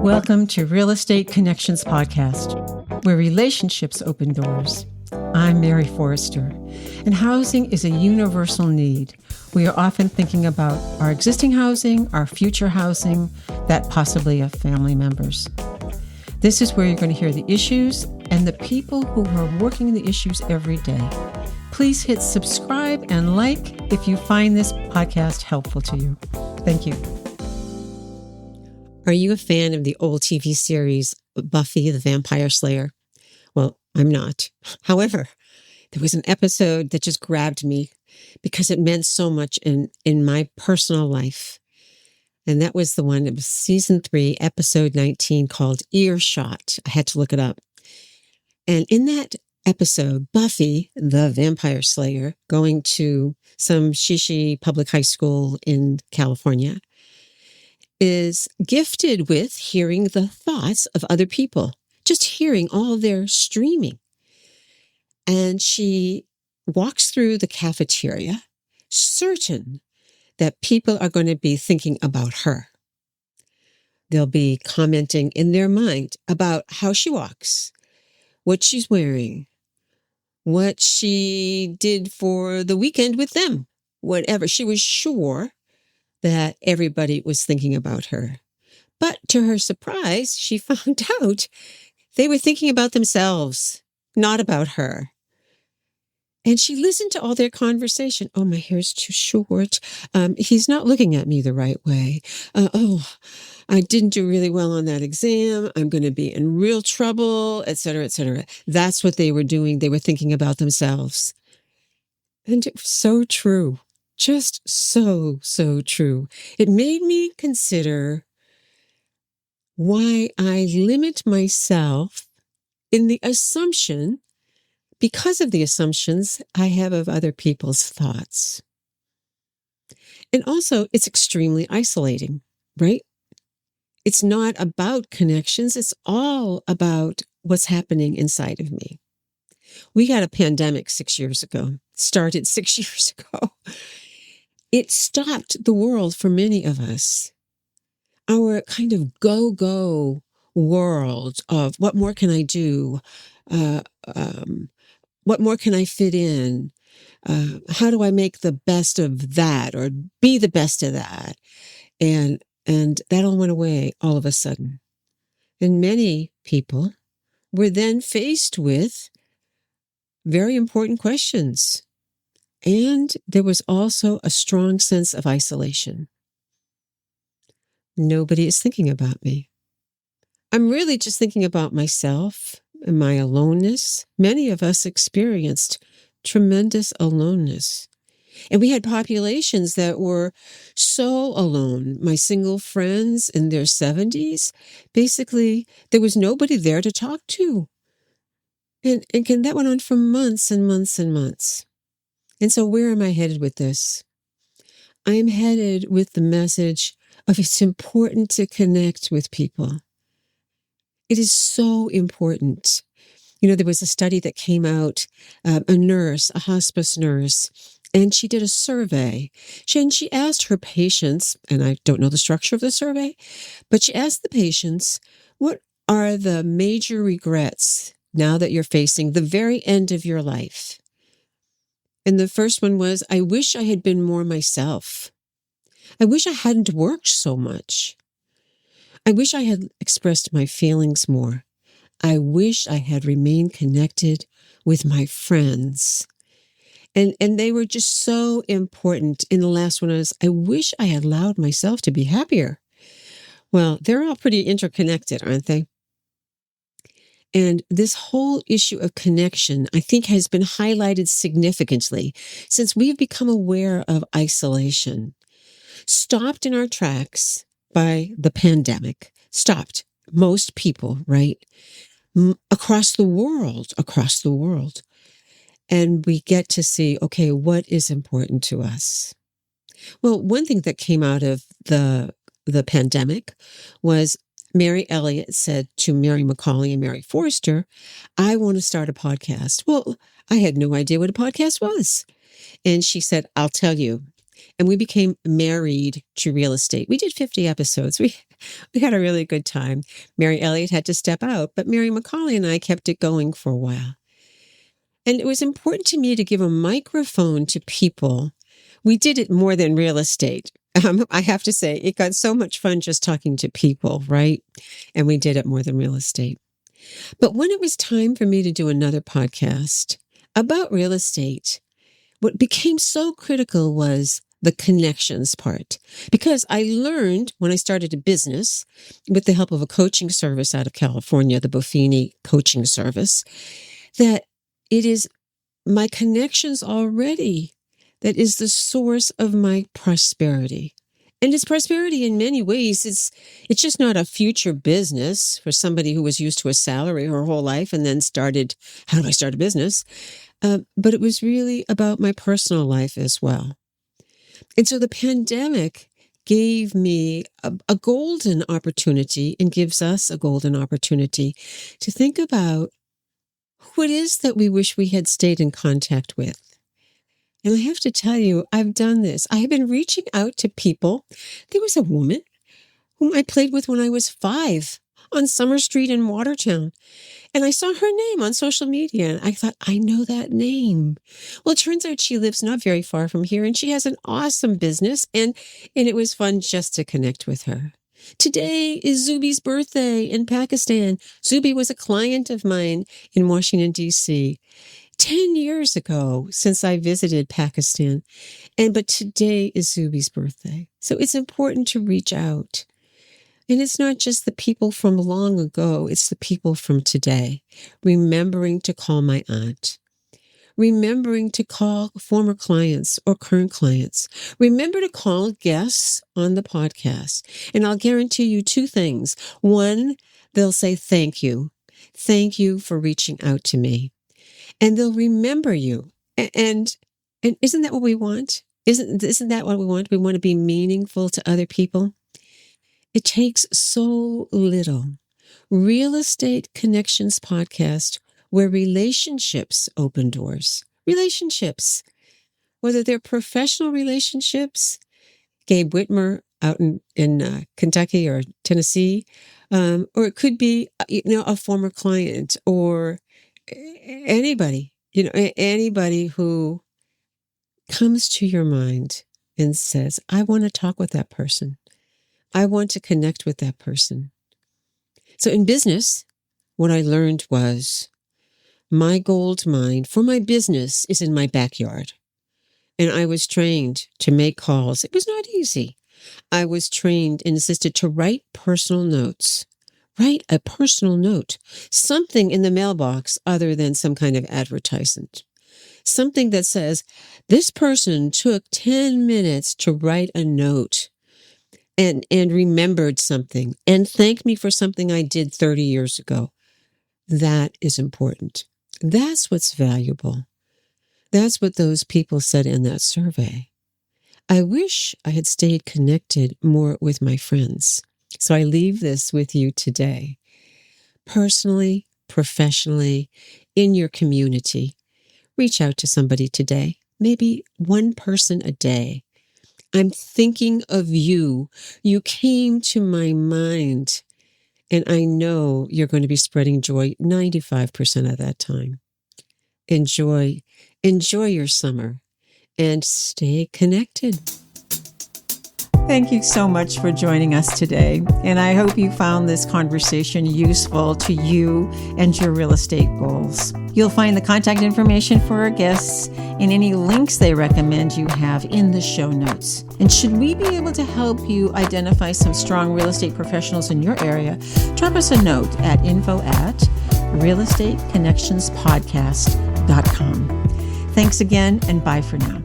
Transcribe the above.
Welcome to Real Estate Connections Podcast, where relationships open doors. I'm Mary Foerster, and housing is a universal need. We are often thinking about our existing housing, our future housing, that possibly of family members. This is where you're going to hear the issues and the people who are working the issues every day. Please hit subscribe and like if you find this podcast helpful to you. Thank you. Are you a fan of the old TV series Buffy the Vampire Slayer? Well, I'm not. However, there was an episode that just grabbed me because it meant so much in my personal life. And that was the one, it was season 3, episode 19, called Earshot. I had to look it up. And in that episode, Buffy, the Vampire Slayer, going to some shishi public high school in California, is gifted with hearing the thoughts of other people, just hearing all their streaming. And she walks through the cafeteria, certain that people are going to be thinking about her. They'll be commenting in their mind about how she walks, what she's wearing, what she did for the weekend with them, whatever. She was sure that everybody was thinking about her. But to her surprise, she found out they were thinking about themselves, not about her. And she listened to all their conversation. Oh, my hair's too short. He's not looking at me the right way. I didn't do really well on that exam. I'm going to be in real trouble, et cetera, et cetera. That's what they were doing. They were thinking about themselves. And it was so true. Just so true. It made me consider why I limit myself in the assumption, because of the assumptions I have of other people's thoughts. And also, it's extremely isolating, right? It's not about connections. It's all about what's happening inside of me. We got a pandemic 6 years ago. It started 6 years ago. It stopped the world for many of us. Our kind of go-go world of what more can I do? What more can I fit in? How do I make the best of that or be the best of that? And that all went away all of a sudden. And many people were then faced with very important questions. And there was also a strong sense of isolation. Nobody is thinking about me. I'm really just thinking about myself and my aloneness. Many of us experienced tremendous aloneness. And we had populations that were so alone. My single friends in their 70s, basically, there was nobody there to talk to. And that went on for months and months and months. And so where am I headed with this? I am headed with the message of it's important to connect with people. It is so important. You know, there was a study that came out, a nurse, a hospice nurse, and she did a survey. She asked her patients, and I don't know the structure of the survey, but she asked the patients, what are the major regrets now that you're facing the very end of your life? And the first one was, I wish I had been more myself. I wish I hadn't worked so much. I wish I had expressed my feelings more. I wish I had remained connected with my friends. And they were just so important. In the last one was, I wish I had allowed myself to be happier. Well, they're all pretty interconnected, aren't they? And this whole issue of connection, I think, has been highlighted significantly since we've become aware of isolation. Stopped in our tracks by the pandemic. Stopped. Most people, right? Across the world. And we get to see, okay, what is important to us? Well, one thing that came out of the pandemic was Mary Elliott said to Mary McCauley and Mary Foerster, I want to start a podcast. Well, I had no idea what a podcast was. And she said, I'll tell you, and we became married to real estate. We did 50 episodes. We had a really good time. Mary Elliott had to step out, but Mary McCauley and I kept it going for a while. And it was important to me to give a microphone to people. We did it more than real estate. I have to say, it got so much fun just talking to people, right? And we did it more than real estate. But when it was time for me to do another podcast about real estate, what became so critical was the connections part. Because I learned when I started a business with the help of a coaching service out of California, the Buffy coaching service, that it is my connections already that is the source of my prosperity. And it's prosperity in many ways. It's just not a future business for somebody who was used to a salary her whole life and then started, how do I start a business? But it was really about my personal life as well. And so the pandemic gave me a golden opportunity and gives us a golden opportunity to think about who it is that we wish we had stayed in contact with. And I have to tell you, I've done this. I have been reaching out to people. There was a woman whom I played with when I was 5 on Summer Street in Watertown. And I saw her name on social media. And I thought, I know that name. Well, it turns out she lives not very far from here. And she has an awesome business. And it was fun just to connect with her. Today is Zubi's birthday in Pakistan. Zubi was a client of mine in Washington, D.C. 10 years ago since I visited Pakistan. But today is Zubi's birthday. So it's important to reach out. And it's not just the people from long ago, it's the people from today. Remembering to call my aunt. Remembering to call former clients or current clients. Remember to call guests on the podcast. And I'll guarantee you 2 things. 1, they'll say thank you. Thank you for reaching out to me. And they'll remember you. And isn't that what we want? Isn't that what we want? We want to be meaningful to other people. It takes so little. Real Estate Connections podcast, where relationships open doors. Relationships, whether they're professional relationships, Gabe Whitmer out in Kentucky or Tennessee, or it could be a former client or anybody, anybody who comes to your mind and says, I want to talk with that person. I want to connect with that person. So in business, what I learned was my gold mine for my business is in my backyard. And I was trained to make calls. It was not easy. I was trained and assisted to write personal notes. Write a personal note, something in the mailbox other than some kind of advertisement. Something that says, this person took 10 minutes to write a note and remembered something and thanked me for something I did 30 years ago. That is important. That's what's valuable. That's what those people said in that survey. I wish I had stayed connected more with my friends. So I leave this with you today. Personally, professionally, in your community, reach out to somebody today, maybe one person a day. I'm thinking of you. You came to my mind, and I know you're going to be spreading joy 95% of that time. Enjoy your summer and stay connected. Thank you so much for joining us today, and I hope you found this conversation useful to you and your real estate goals. You'll find the contact information for our guests and any links they recommend you have in the show notes. And should we be able to help you identify some strong real estate professionals in your area, drop us a note at info@realestateconnectionspodcast.com. Thanks again, and bye for now.